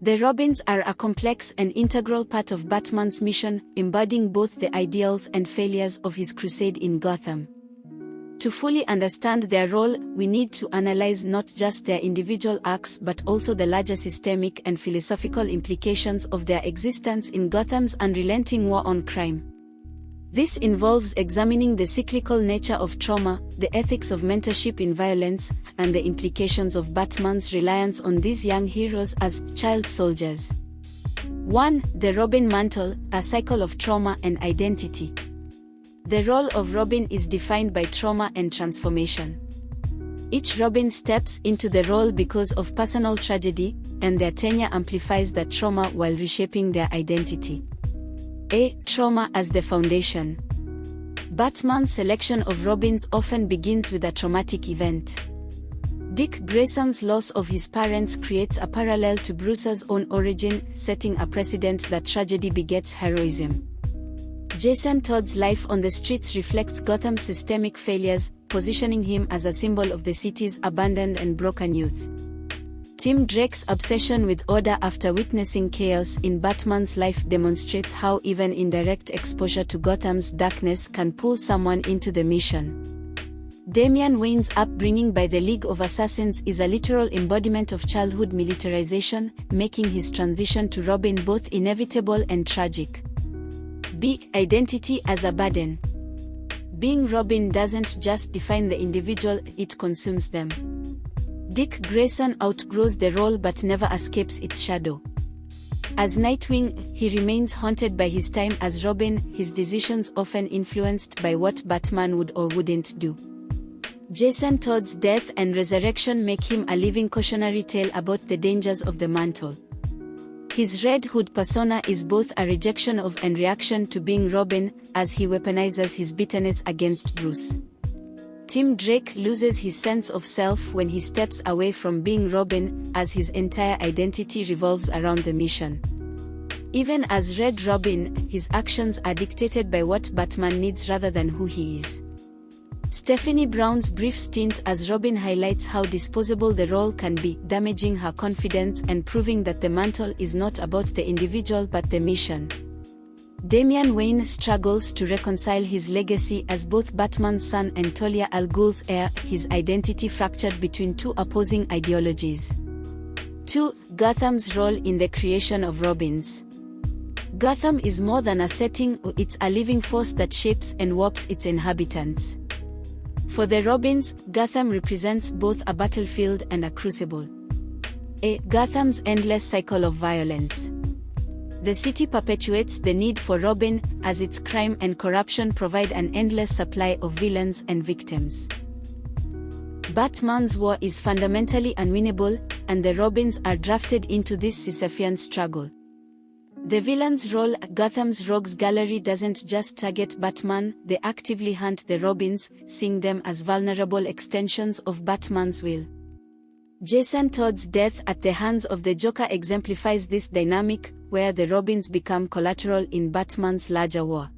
The Robins are a complex and integral part of Batman's mission, embodying both the ideals and failures of his crusade in Gotham. To fully understand their role, we need to analyze not just their individual acts but also the larger systemic and philosophical implications of their existence in Gotham's unrelenting war on crime. This involves examining the cyclical nature of trauma, the ethics of mentorship in violence, and the implications of Batman's reliance on these young heroes as child soldiers. 1. The Robin Mantle, a cycle of trauma and identity. The role of Robin is defined by trauma and transformation. Each Robin steps into the role because of personal tragedy, and their tenure amplifies that trauma while reshaping their identity. A. Trauma as the foundation. Batman's selection of Robins often begins with a traumatic event. Dick Grayson's loss of his parents creates a parallel to Bruce's own origin, setting a precedent that tragedy begets heroism. Jason Todd's life on the streets reflects Gotham's systemic failures, positioning him as a symbol of the city's abandoned and broken youth. Tim Drake's obsession with order after witnessing chaos in Batman's life demonstrates how even indirect exposure to Gotham's darkness can pull someone into the mission. Damian Wayne's upbringing by the League of Assassins is a literal embodiment of childhood militarization, making his transition to Robin both inevitable and tragic. B. Identity as a burden. Being Robin doesn't just define the individual, it consumes them. Dick Grayson outgrows the role but never escapes its shadow. As Nightwing, he remains haunted by his time as Robin, his decisions often influenced by what Batman would or wouldn't do. Jason Todd's death and resurrection make him a living cautionary tale about the dangers of the mantle. His Red Hood persona is both a rejection of and reaction to being Robin, as he weaponizes his bitterness against Bruce. Tim Drake loses his sense of self when he steps away from being Robin, as his entire identity revolves around the mission. Even as Red Robin, his actions are dictated by what Batman needs rather than who he is. Stephanie Brown's brief stint as Robin highlights how disposable the role can be, damaging her confidence and proving that the mantle is not about the individual but the mission. Damian Wayne struggles to reconcile his legacy as both Batman's son and Talia al Ghul's heir, his identity fractured between two opposing ideologies. 2. Gotham's role in the creation of Robins. Gotham is more than a setting, it's a living force that shapes and warps its inhabitants. For the Robins, Gotham represents both a battlefield and a crucible. A. Gotham's endless cycle of violence. The city perpetuates the need for Robin, as its crime and corruption provide an endless supply of villains and victims. Batman's war is fundamentally unwinnable, and the Robins are drafted into this Sisyphean struggle. The villain's role, Gotham's Rogues Gallery doesn't just target Batman, they actively hunt the Robins, seeing them as vulnerable extensions of Batman's will. Jason Todd's death at the hands of the Joker exemplifies this dynamic, where the Robins become collateral in Batman's larger war.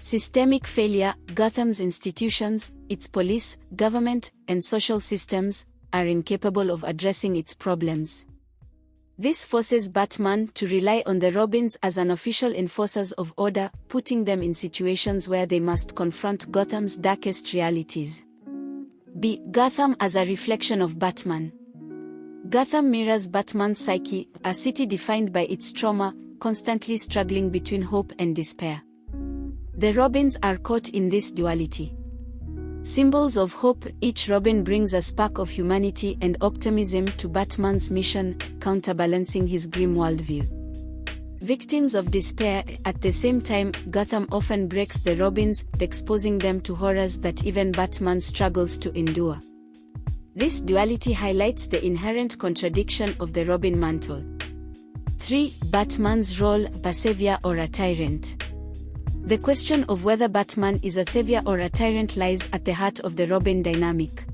Systemic failure, Gotham's institutions, its police, government, and social systems, are incapable of addressing its problems. This forces Batman to rely on the Robins as unofficial enforcers of order, putting them in situations where they must confront Gotham's darkest realities. B. Gotham as a reflection of Batman. Gotham mirrors Batman's psyche, a city defined by its trauma, constantly struggling between hope and despair. The Robins are caught in this duality. Symbols of hope, each Robin brings a spark of humanity and optimism to Batman's mission, counterbalancing his grim worldview. Victims of despair, at the same time, Gotham often breaks the Robins, exposing them to horrors that even Batman struggles to endure. This duality highlights the inherent contradiction of the Robin mantle. 3. Batman's role, a savior or a tyrant. The question of whether Batman is a savior or a tyrant lies at the heart of the Robin dynamic.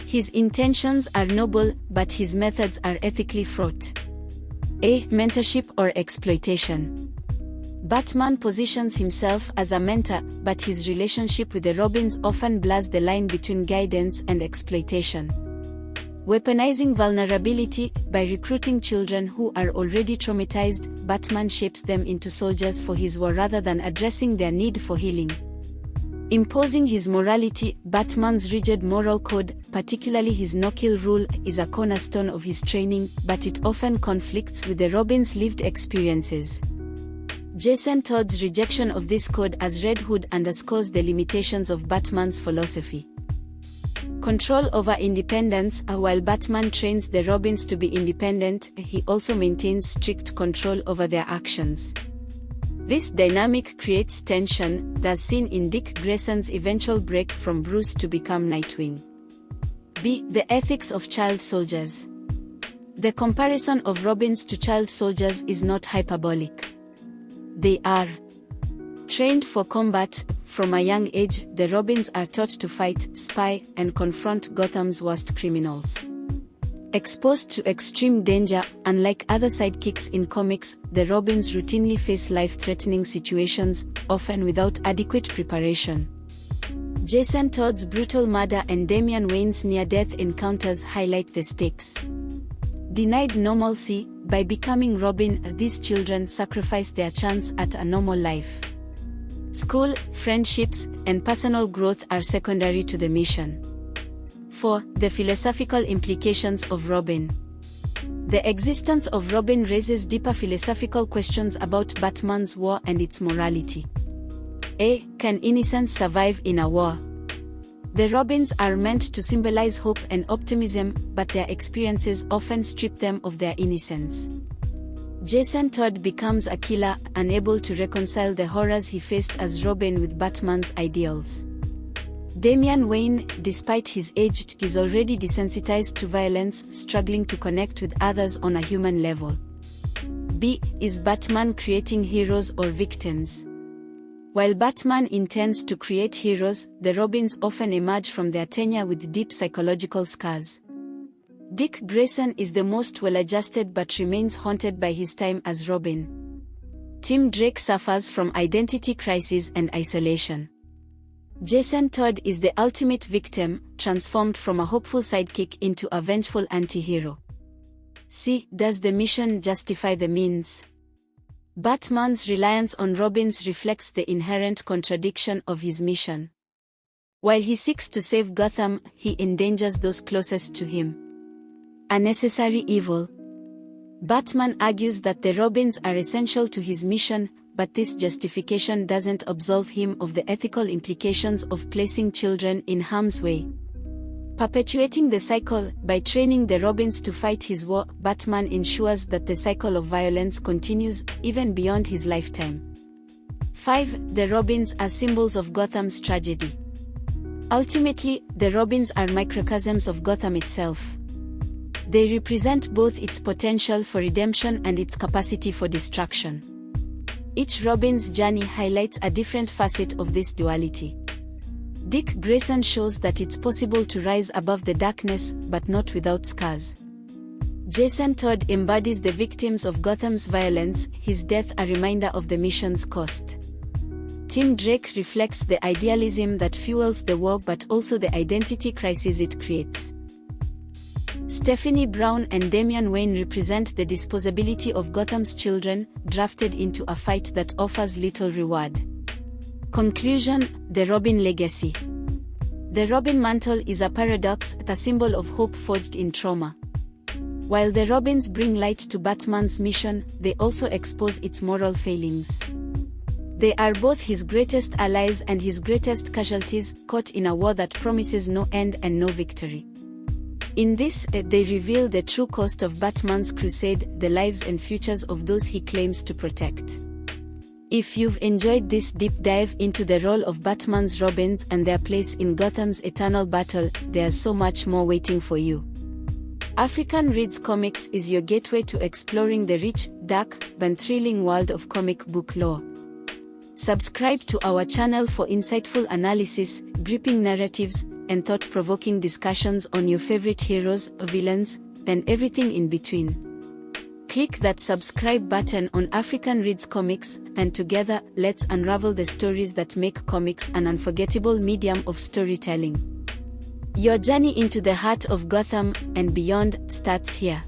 His intentions are noble, but his methods are ethically fraught. A. Mentorship or exploitation. Batman positions himself as a mentor, but his relationship with the Robins often blurs the line between guidance and exploitation. Weaponizing vulnerability by recruiting children who are already traumatized, Batman shapes them into soldiers for his war rather than addressing their need for healing. Imposing his morality, Batman's rigid moral code, particularly his no-kill rule, is a cornerstone of his training, but it often conflicts with the Robin's lived experiences. Jason Todd's rejection of this code as Red Hood underscores the limitations of Batman's philosophy. Control over independence. While Batman trains the Robins to be independent, he also maintains strict control over their actions. This dynamic creates tension, as seen in Dick Grayson's eventual break from Bruce to become Nightwing. B. The ethics of child soldiers. The comparison of Robins to child soldiers is not hyperbolic. They are trained for combat. From a young age, the Robins are taught to fight, spy, and confront Gotham's worst criminals. Exposed to extreme danger, unlike other sidekicks in comics, the Robins routinely face life-threatening situations, often without adequate preparation. Jason Todd's brutal murder and Damian Wayne's near-death encounters highlight the stakes. Denied normalcy, by becoming Robin, these children sacrifice their chance at a normal life. School, friendships, and personal growth are secondary to the mission. 4. The philosophical implications of Robin. The existence of Robin raises deeper philosophical questions about Batman's war and its morality. A. Can innocence survive in a war? The Robins are meant to symbolize hope and optimism, but their experiences often strip them of their innocence. Jason Todd becomes a killer, unable to reconcile the horrors he faced as Robin with Batman's ideals. Damian Wayne, despite his age, is already desensitized to violence, struggling to connect with others on a human level. B. Is Batman creating heroes or victims? While Batman intends to create heroes, the Robins often emerge from their tenure with deep psychological scars. Dick Grayson is the most well-adjusted but remains haunted by his time as Robin. Tim Drake suffers from identity crisis and isolation. Jason Todd is the ultimate victim, transformed from a hopeful sidekick into a vengeful anti-hero. C. Does the mission justify the means? Batman's reliance on Robins reflects the inherent contradiction of his mission. While he seeks to save Gotham, he endangers those closest to him. A necessary evil. Batman argues that the Robins are essential to his mission, but this justification doesn't absolve him of the ethical implications of placing children in harm's way. Perpetuating the cycle, by training the Robins to fight his war, Batman ensures that the cycle of violence continues, even beyond his lifetime. 5. The Robins are symbols of Gotham's tragedy. Ultimately, the Robins are microcosms of Gotham itself. They represent both its potential for redemption and its capacity for destruction. Each Robin's journey highlights a different facet of this duality. Dick Grayson shows that it's possible to rise above the darkness, but not without scars. Jason Todd embodies the victims of Gotham's violence, his death a reminder of the mission's cost. Tim Drake reflects the idealism that fuels the war but also the identity crisis it creates. Stephanie Brown and Damian Wayne represent the disposability of Gotham's children, drafted into a fight that offers little reward. Conclusion: the Robin legacy. The Robin mantle is a paradox, a symbol of hope forged in trauma. While the Robins bring light to Batman's mission, they also expose its moral failings. They are both his greatest allies and his greatest casualties, caught in a war that promises no end and no victory. In this, they reveal the true cost of Batman's crusade, the lives and futures of those he claims to protect. If you've enjoyed this deep dive into the role of Batman's Robins and their place in Gotham's eternal battle, there's so much more waiting for you. African Reads Comics is your gateway to exploring the rich, dark, and thrilling world of comic book lore. Subscribe to our channel for insightful analysis, gripping narratives, and thought-provoking discussions on your favorite heroes, villains, and everything in between. Click that subscribe button on African Reads Comics, and together, let's unravel the stories that make comics an unforgettable medium of storytelling. Your journey into the heart of Gotham and beyond starts here.